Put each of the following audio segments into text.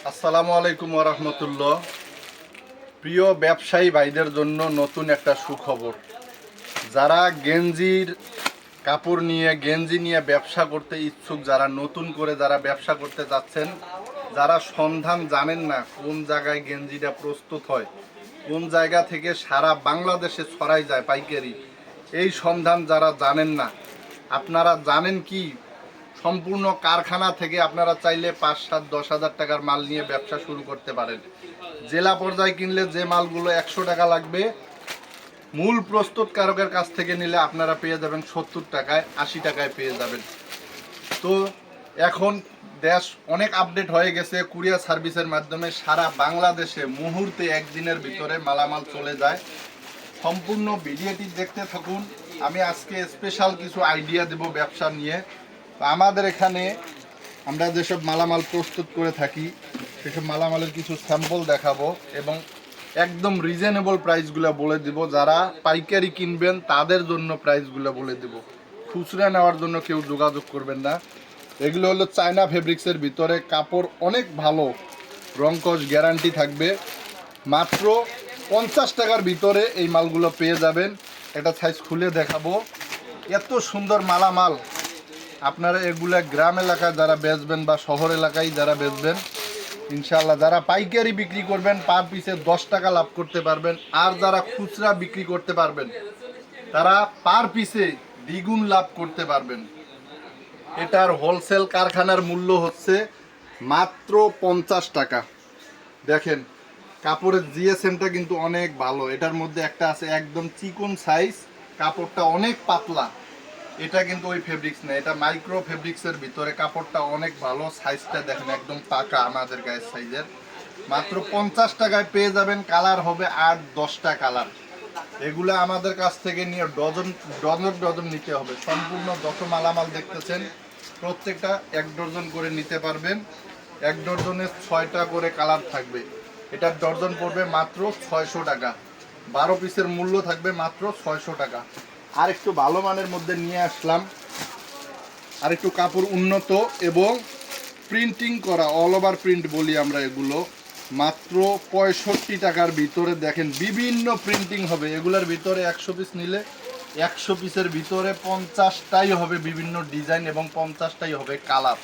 আসসালামু আলাইকুম ওয়া রাহমাতুল্লাহ। প্রিয় ব্যবসায়ী ভাইদের জন্য নতুন একটা সুখবর। যারা গেঞ্জির কাপড় নিয়ে গেঞ্জি নিয়ে ব্যবসা করতে ইচ্ছুক, যারা নতুন করে যারা ব্যবসা করতে যাচ্ছেন, যারা সন্ধান জানেন না কোন জায়গায় গেঞ্জিটা প্রস্তুত হয়, কোন জায়গা থেকে সারা বাংলাদেশে ছড়াই যায় পাইকারি, এই সন্ধান যারা জানেন না, আপনারা জানেন কি সম্পূর্ণ কারখানা থেকে আপনারা চাইলে ৫, ৭, ১০ হাজার টাকার মাল নিয়ে ব্যবসা শুরু করতে পারেন। জেলা পর্যায়ে কিনলে যে মালগুলো ১০০ টাকা লাগবে, মূল প্রস্তুতকারকের কাছ থেকে নিলে আপনারা পেয়ে যাবেন ৭০ টাকায়, ৮০ টাকায় পেয়ে যাবেন। তো এখন দেশ অনেক আপডেট হয়ে গেছে, কুরিয়ার সার্ভিসের মাধ্যমে সারা বাংলাদেশে মুহূর্তে একদিনের ভিতরে মালামাল চলে যায়। সম্পূর্ণ ভিডিওটি দেখতে থাকুন। আমি আজকে স্পেশাল কিছু আইডিয়া দেব ব্যবসা নিয়ে। আমাদের এখানে আমরা যেসব মালামাল প্রস্তুত করে থাকি সেসব মালামালের কিছু স্যাম্পল দেখাবো এবং একদম রিজনেবল প্রাইসগুলো বলে দিব। যারা পাইকারি কিনবেন তাদের জন্য প্রাইসগুলো বলে দিব, খুচরা নেওয়ার জন্য কেউ যোগাযোগ করবেন না। এগুলো হলো চায়না ফেব্রিক্সের ভিতরে, কাপড় অনেক ভালো, রংকশ গ্যারান্টি থাকবে। মাত্র 50 টাকার ভিতরে এই মালগুলো পেয়ে যাবেন। একটা সাইজ খুলে দেখাবো। এত সুন্দর মালামাল, আপনারা এগুলা গ্রাম এলাকায় যারা বেচবেন বা শহর এলাকায় যারা বেচবেন, ইনশাআল্লাহ যারা পাইকারি বিক্রি করবেন পার পিসে 10 টাকা লাভ করতে পারবেন। আর যারা খুচরা বিক্রি করতে পারবেন তারা পার পিসে দ্বিগুণ লাভ করতে পারবেন। এটার হোলসেল কারখানার মূল্য হচ্ছে মাত্র 50 টাকা। দেখেন কাপড়ের জিএসএমটা কিন্তু অনেক ভালো। এটার মধ্যে একটা আছে একদম চিকন সাইজ, কাপড়টা অনেক পাতলা। এটা কিন্তু ওই ফেব্রিক্স না, এটা মাইক্রো ফেব্রিক্সের ভিতরে, কাপড়টা অনেক ভালো। সাইজটা দেখেন একদম পাকা আমাদের গায়ের সাইজের। মাত্র 50 টাকায় পেয়ে যাবেন। কালার হবে 8-10টা কালার। এগুলো আমাদের কাছ থেকে নিয়ে ডজন ডজন ডজন নিতে হবে। সম্পূর্ণ যত মালামাল দেখতেছেন প্রত্যেকটা 1 ডজন করে নিতে পারবেন। 1 ডজনে 6টা করে কালার থাকবে। এটার ডজন পড়বে মাত্র 600 টাকা। 12 পিসের মূল্য থাকবে মাত্র 600 টাকা। আর একটু ভালো মানের মধ্যে নিয়ে আসলাম, আর একটু কাপড় উন্নত এবং প্রিন্টিং করা, অল ওভার প্রিন্ট বলি আমরা এগুলো, মাত্র 65 টাকার ভিতরে। দেখেন বিভিন্ন প্রিন্টিং হবে এগুলোর ভিতরে। 100 পিস নিলে 100 পিসের ভিতরে 50টাই হবে বিভিন্ন ডিজাইন এবং 50টাই হবে কালার।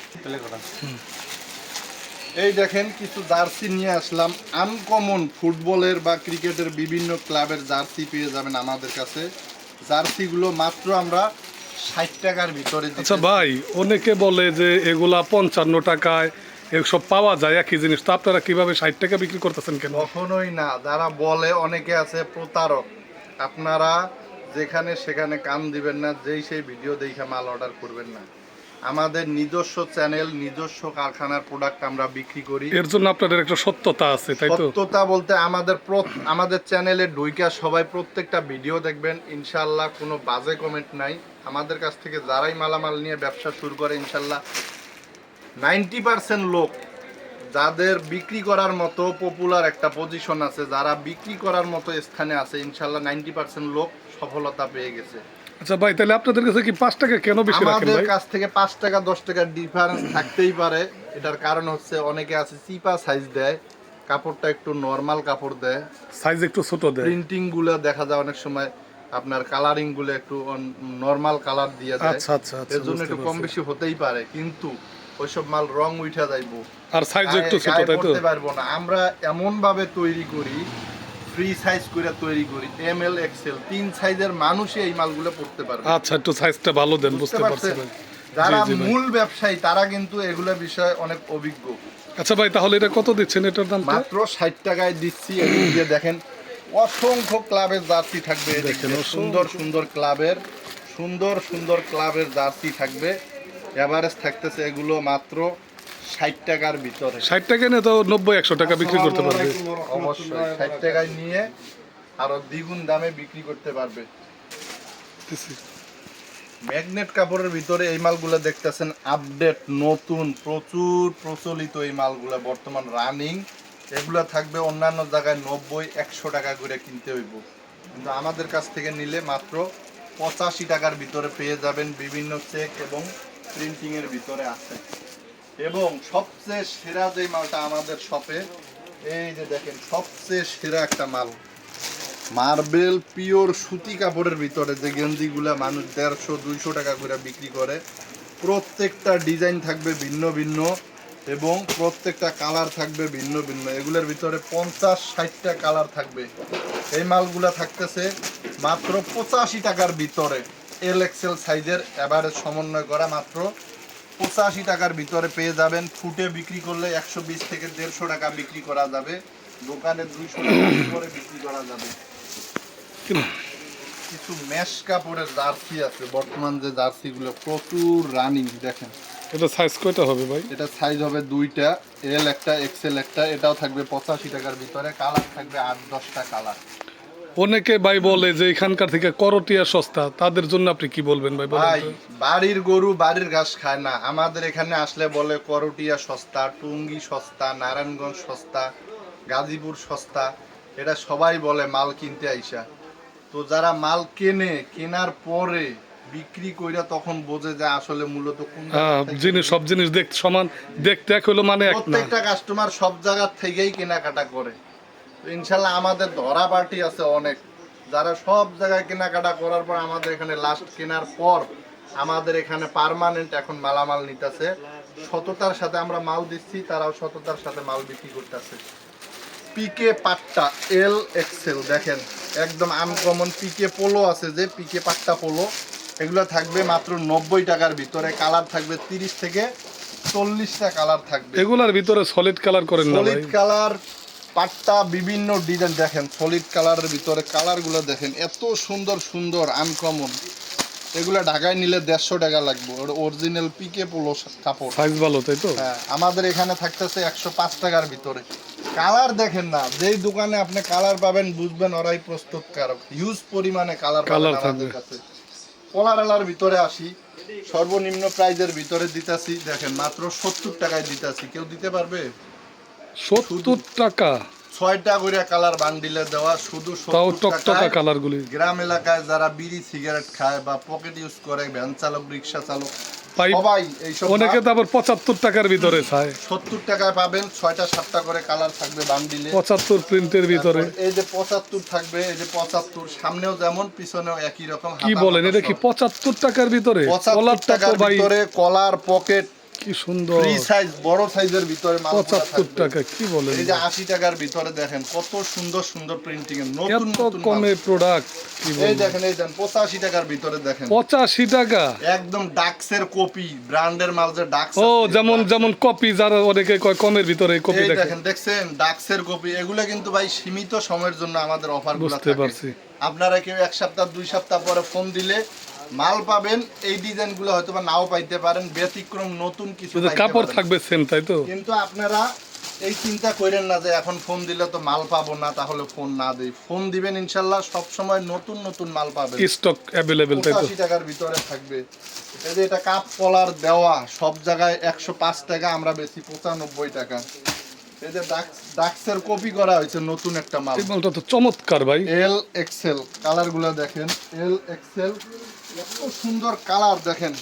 এই দেখেন কিছু জার্সি নিয়ে আসলাম, আনকমন ফুটবলের বা ক্রিকেটের বিভিন্ন ক্লাবের জার্সি পেয়ে যাবেন আমাদের কাছে। জার্সিগুলো মাত্র আমরা 60 টাকার ভিতরে। আচ্ছা ভাই, অনেকে বলে যে এগুলা 55 টাকায় এসব পাওয়া যায় একই জিনিস, তো আপনারা কিভাবে 60 টাকা বিক্রি করতেছেন কেন? কখনোই না। যারা বলে অনেকে আছে প্রতারক। আপনারা যেখানে সেখানে কান দিবেন না, যেই সেই ভিডিও দেখে মাল অর্ডার করবেন না। আমাদের নিজস্ব চ্যানেল, নিজস্ব কারখানার প্রোডাক্ট আমরা বিক্রি করি। এর জন্য আপনাদের একটা সত্যতা আছে, তাই তো? সত্যতা বলতে আমাদের চ্যানেলে ঢুইকা সবাই প্রত্যেকটা ভিডিও দেখবেন, ইনশাআল্লাহ কোনো বাজে কমেন্ট নাই। আমাদের কাছ থেকে যারাই মালামাল নিয়ে ব্যবসা শুরু করে ইনশাআল্লাহ 90% লোক যাদের বিক্রি করার মতো পপুলার একটা পজিশন আছে, যারা বিক্রি করার মতো স্থানে আছে, ইনশাআল্লাহ 90% লোক সফলতা পেয়ে গেছে। আচ্ছা ভাই, তাহলে আপনাদের কাছে কি 5 টাকা কেন বেশি রাখেন আমাদের ভাই? কাছ থেকে 5 টাকা 10 টাকার ডিফারেন্স থাকতেই পারে। এটার কারণ হচ্ছে অনেকে আছে চিপা সাইজ দেয়, কাপড়টা একটু নরমাল কাপড় দেয়, সাইজ একটু ছোট দেয়। প্রিন্টিং গুলো দেখা যায় অনেক সময় আপনার কালারিং গুলো একটু নরমাল কালার দিয়ে দেয়। আচ্ছা আচ্ছা আচ্ছা, এর জন্য একটু কম বেশি হতেই পারে, কিন্তু ওইসব মাল রং উঠা যাইবো, আর সাইজ একটু ছোট, তাই তো? করতে পারবো না। আমরা এমন ভাবে তৈরি করি, ফ্রি সাইজ করে তৈরি করি, ML XL 3 সাইজের মানুষই এই মালগুলো পড়তে পারবে। আচ্ছা, একটু সাইজটা ভালো দেন, বুঝতে পারছি ভাই। যারা জি, জি ভাই। মূল ব্যবসায়ী তারা কিন্তু এগুলো বিষয়ে অনেক অভিজ্ঞ। আচ্ছা ভাই, তাহলে এটা কত দিচ্ছেন এটার দাম? মাত্র 60 টাকায় দিচ্ছি। এদিক দিয়ে দেখেন অসংখ্য ক্লাবের জার্সি থাকবে। দেখেন, সুন্দর সুন্দর ক্লাবের সুন্দর ক্লাবের জার্সি থাকবে। এভারেজ থাকতেছে এগুলো মাত্র 60 টাকার ভিতরে। 60 টাকা নিয়ে তো 90-100 টাকা বিক্রি করতে পারবে। অবশ্যই 60 টাকায় নিয়ে আরো দ্বিগুণ দামে বিক্রি করতে পারবে। ম্যাগনেট কাপড়ের ভিতরে এই মালগুলো দেখতেছেন আপডেট, নতুন, প্রচুর প্রচলিত এই মালগুলো বর্তমান রানিং। এগুলো থাকবে অন্যান্য জায়গায় 90-100 টাকা করে কিনতে হইব, কিন্তু আমাদের কাছ থেকে নিলে মাত্র 85 টাকার ভিতরে পেয়ে যাবেন। বিভিন্ন চেক এবং প্রিন্টিং এর ভিতরে আছে। এবং সবচেয়ে সেরা যে মালটা আমাদের শপে, এই যে দেখেন সবচেয়ে সেরা একটা মাল, মার্বেল পিওর সুতি কাপড়ের ভিতরে যে গেঞ্জিগুলা মানুষ 150-200 টাকা করে বিক্রি করে, প্রত্যেকটা ডিজাইন থাকবে ভিন্ন ভিন্ন এবং প্রত্যেকটা কালার থাকবে ভিন্ন ভিন্ন। এগুলোর ভিতরে 50-60টা কালার থাকবে। এই মালগুলা থাকতেছে মাত্র 85 টাকার ভিতরে। এল এক্সেল সাইজের এভারেজ সমন্বয় করা, মাত্র 85 টাকার ভিতরে পেয়ে যাবেন। ফুটে বিক্রি করলে 120 থেকে 150 টাকা বিক্রি করা যাবে, দোকানে 200 টাকা করে বিক্রি করা যাবে। কিছু মেশ কাপড়ের জার্সি আছে, বর্তমান যে জার্সিগুলো প্রচুর রানিং। দেখেন এটা সাইজ কয়টা হবে ভাই? এটা সাইজ হবে দুইটা, এল একটা এক্সেল একটা। এটাও থাকবে 85 টাকার ভিতরে, কালার থাকবে 8-10টা কালার। অনেকে ভাই বলে যে এখানকার থেকে করটিয়া সস্তা, তাদের জন্য আপনি কি বলবেন ভাই? বলেন ভাই তো। বাড়ির গরু বাড়ির ঘাস খায় না। আমাদের এখানে আসলে বলে করটিয়া সস্তা, টুঙ্গি সস্তা, নারায়ণগঞ্জ সস্তা, গাজীপুর সস্তা। এটা সবাই বলে মাল কিনতে আইসা। তো যারা মাল কেনার পরে বিক্রি কইরা তখন বোঝে যে আসলে মূলত কোন হ্যাঁ, জিনিস সব জিনিস দেখতে সমান, দেখতে এক হলো মানে এক না। প্রত্যেকটা কাস্টমার সব জায়গা থেকেই কেনাকাটা করে। তো ইনশাল্লাহ আমাদের ধরা পার্টি আছে অনেক, যারা সব জায়গায় কেনাকাটা করার পর আমাদের এখানে লাস্ট কেনার পর আমাদের এখানে পার্মানেন্ট এখন মালামাল নিতেছে। সততার সাথে আমরা মাল দিচ্ছি, তারাও সততার সাথে মাল বিক্রি করতেছে। পিকে পাট্টা এল এক্সেল দেখেন একদম আনকমন। পিকে পোলো আছে, যে পিকে পাট্টা পোলো, এগুলো থাকবে মাত্র 90 টাকার ভিতরে। কালার থাকবে 30 থেকে 40টা কালার থাকবে। এগুলার ভিতরে সলিড কালার করেন না ভাই? সলিড কালার পাট্টা বিভিন্ন ডিজাইন দেখেন, সলিড কালারের ভিতরে কালারগুলো দেখেন এত সুন্দর সুন্দর আনকমন। এগুলো ঢাকায় নিলে 150 টাকা লাগবে। অরিজিনাল পিকে পোলো কাপড়, সাইজ ভালো তাই তো? হ্যাঁ। আমাদের এখানে থাকতেছে 105 টাকার ভিতরে। কালার দেখেন না, যেই দোকানে আপনি কালার পাবেন বুঝবেন ওরাই প্রস্তুতকারক। হিউজ পরিমাণে কালার পাবেন কালার আমাদের থাকবে। কাছে। কলার ভিতরে আসি, সর্বনিম্ন প্রাইজের ভিতরে দিতাছি। দেখেন মাত্র 70 টাকায় দিতাছি। কেউ দিতে পারবে? 70 টাকা? 6টা করে কালার বান্ডিলে দেওয়া, শুধু তাও 70 টকটকা টাকায়। কালারগুলি। গ্রাম এলাকায় যারা বিড়ি সিগারেট খায় বা পকেট ইউজ করে, ভ্যান চালক, রিক্সা চালক, পাইপ সবাই এইসব অনেকে তো আবার 75 টাকার ভিতরে চায়। 70 টাকায় পাবেন। 6টা-7টা করে কালার থাকবে বান্ডিলে। 75 প্রিন্টের ভিতরে। তারপর এই যে 75 থাকবে, এই যে 75 সামনেও যেমন পিছনেও একই রকম। কি বলেন, এটা কি 75 টাকার ভিতরে? 75 কলারটা তো টাকার ভাই ভিতরে কলার, পকেট, কি সুন্দর। ফ্রি সাইজ, বড় সাইজের ভিতরে মালগুলো 75 থাকবে। টাকা, কি বলেন? এই যে 80 টাকার ভিতরে দেখেন কত সুন্দর সুন্দর প্রিন্টিং এর নতুন এত নতুন কমে মাল। প্রোডাক্ট, কি এই বলেন? দেখেন, এই দেন 85 টাকার ভিতরে দেখেন 85 টাকা? একদম ডাক্সের কপি, ব্র্যান্ডের মাল যে ডাক্স ও, আছে, যেমন ডাক্স। যেমন কপি, যারা অনেকে কয় কমের ভিতরে কপি এই দেখে। দেখেন, দেখছেন ডাক্সের কপি। এগুলা কিন্তু ভাই সীমিত সময়ের জন্য আমাদের অফারগুলো বুঝতে থাকে। পারছি। আপনারা কেউ 1 সপ্তাহ 2 সপ্তাহ পরে ফোন দিলে মাল পাবেন। এই ডিজাইনগুলো হয়তো বা নাও পাইতে পারেন, ব্যতিক্রম নতুন কিছু কিন্তু পাইতে কাপড় পারেন। থাকবে সেম তাই তো? কিন্তু আপনারা এই চিন্তা করেন না যে এখন ফোন দিলে তো মাল পাবো না, তাহলে ফোন না দেই। ফোন দিবেন, ইনশাল্লাহ সব সময় নতুন নতুন মাল পাবেন। স্টক অ্যাভেলেবেল তাই তো? 85 টাকার ভিতরে থাকবে। এই যে এটা কাপ কলার দেওয়া, সব জায়গায় 105 টাকা, আমরা বেশি 95 টাকা। এই যে ডাক্সের কপি করা হয়েছে নতুন একটা মাল, এই মালটা তো চমৎকার ভাই। L XL. কালারগুলো দেখেন, এল এক্সেল, এত সুন্দর কালার দেখেন।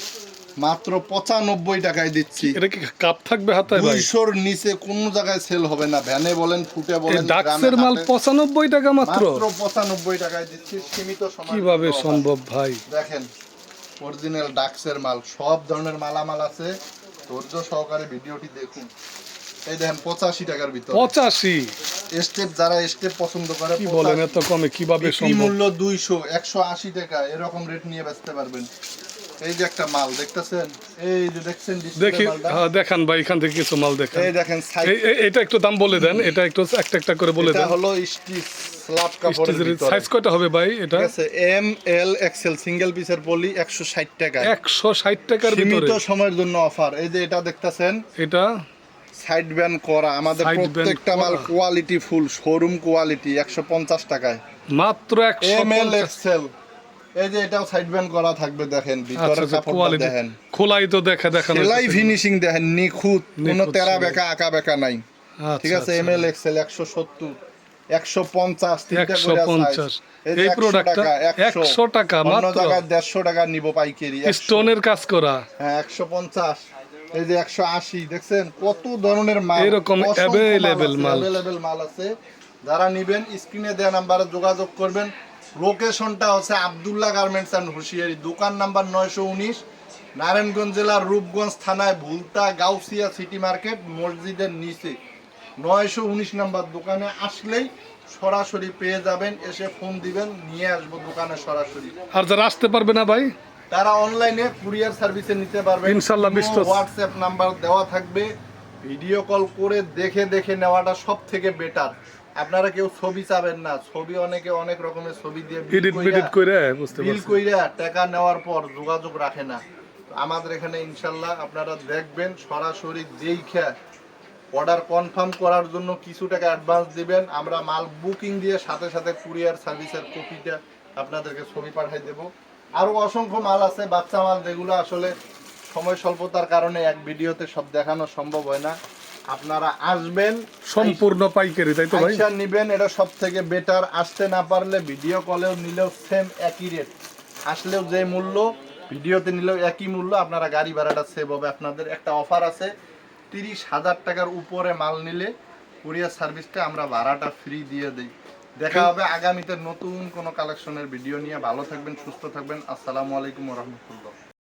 মাত্র 95 টাকায় দিচ্ছি। এটা কি কাপ থাকবে হাতায় ভাই? 200-র নিচে কোনো জায়গায় সেল হবে না, ভ্যানে বলেন, ফুটে এই বলেন, ডাক্সের মাল 95 টাকা মাত্র? মাত্র 95 টাকায় দিচ্ছি, সীমিত সময়। কিভাবে সম্ভব ভাই? দেখেন অরিজিনাল ডাক্সের মাল, সব ধরনের মালামাল আছে। ধৈর্য সহকারে ভিডিওটি দেখুন। এই দেখেন 85 টাকার ভিতরে। 85? স্টেপ, যারা স্টেপ পছন্দ করে, কি বলেন, এত কমে কিভাবে বিক্রি সম্ভব? মূল্য 200, 180 টাকা এরকম রেট নিয়ে বেচতে পারবেন। এই যে একটা মাল দেখতেছেন, এই যে দেখছেন ডিসপ্লে দেখি, মালটা। হ্যাঁ, দেখান ভাই, এখান থেকে কিছু মাল দেখান। এই দেখেন সাইজ, এটা একটু দাম বলে দেন, এটা একটু একটা একটা করে বলে এটা দেন। হলো স্টিচ স্ল্যাব কাপড়ের ভিতরে। সাইজ কয়টা হবে ভাই এটা? ঠিক আছে, এম এল এক্সেল সিঙ্গেল পিসের পলি 160 টাকা। 160 টাকার ভিতরে? সীমিত সময়ের জন্য অফার। এই যে এটা দেখতেছেন, এটা সাইড ব্যান্ড করা, আমাদের Side band প্রত্যেকটা মাল করা। কোয়ালিটি ফুল, শোরুম কোয়ালিটি, 150 টাকায়। মাত্র এম এল 150? এক্সেল। এই যে এটাও সাইড ব্যান্ড করা থাকবে, দেখেন ভিতরে আচ্ছা, কাপড়টা কোয়ালিটি দেখেন, খোলাই তো দেখানো সেলাই হইতেছে। ফিনিশিং দেখেন, নিখুঁত, কোনো নিখুঁত তেরা সেলাই। বেঁকা আঁকা বেঁকা নাই। আচ্ছা, ঠিক আছে, আচ্ছা। এম এল এক্সেল 170, 150, তিনটা করে 150 size। এই যে এই 100 প্রোডাক্টটা টাকা, 100 টাকা অন্য মাত্র? জায়গায় 150 টাকা নিব পাইকারি। 100, স্টোনের কাজ করা। হ্যাঁ 150। এই যে 180 দেখছেন কত ধরনের মাল, এরকম অসংখ্য available মাল। available মাল আছে। যারা নিবেন স্ক্রিনে দেওয়া নাম্বারে যোগাযোগ করবেন। লোকেশনটা হচ্ছে আব্দুল্লাহ গার্মেন্টস অ্যান্ড হুঁশিয়ারি, দোকান নাম্বার 919, নারায়ণগঞ্জ জেলার রূপগঞ্জ থানায় ভুলতা গাউসিয়া সিটি মার্কেট মসজিদের নিচে 919 নাম্বার দোকানে আসলেই সরাসরি পেয়ে যাবেন। এসে ফোন দিবেন, নিয়ে আসবো দোকানে সরাসরি। আর যারা আসতে পারবে না ভাই, তারা অনলাইনে কুরিয়ার সার্ভিসে নিতে পারবে। ইনশাআল্লাহ বিশ্বস্ত। হোয়াটসঅ্যাপ নাম্বার দেওয়া থাকবে, ভিডিও কল করে দেখে দেখে নেওয়াটা সব থেকে বেটার। আপনারা কেউ ছবি চাবেন না, ছবি অনেকে অনেক রকমের ছবি দিয়ে এডিট বিডিট করে বুঝতে বিল পারছি। কইরা টাকা নেওয়ার পর যোগাযোগ রাখে না। তো আমাদের এখানে ইনশাল্লাহ আপনারা দেখবেন, সরাসরি দেখে অর্ডার কনফার্ম করার জন্য কিছু টাকা অ্যাডভান্স দিবেন। আমরা মাল বুকিং দিয়ে সাথে সাথে কুরিয়ার সার্ভিসের কপিটা আপনাদেরকে ছবি পাঠিয়ে দেব। আরও অসংখ্য মাল আছে, বাচ্চা মাল, যেগুলো আসলে সময় স্বল্পতার কারণে এক ভিডিওতে সব দেখানো সম্ভব হয় না। আপনারা আসবেন, সম্পূর্ণ পাইকারি, তাই তো ভাই? আইসা নিবেন, এটা সব থেকে বেটার। আসতে না পারলে ভিডিও কলেও নিলেও সেম একই রেট, আসলেও যে মূল্য, ভিডিওতে নিলেও একই মূল্য। আপনারা গাড়ি ভাড়াটা সেভ হবে। আপনাদের একটা অফার আছে, 30,000 টাকার উপরে মাল নিলে কুরিয়ার সার্ভিসটা আমরা ভাড়াটা ফ্রি দিয়ে দিই। দেখা হবে আগামীতে নতুন কোনো কালেকশনের ভিডিও নিয়ে। ভালো থাকবেন, সুস্থ থাকবেন। আসসালামু আলাইকুম ওয়া রাহমাতুল্লাহ।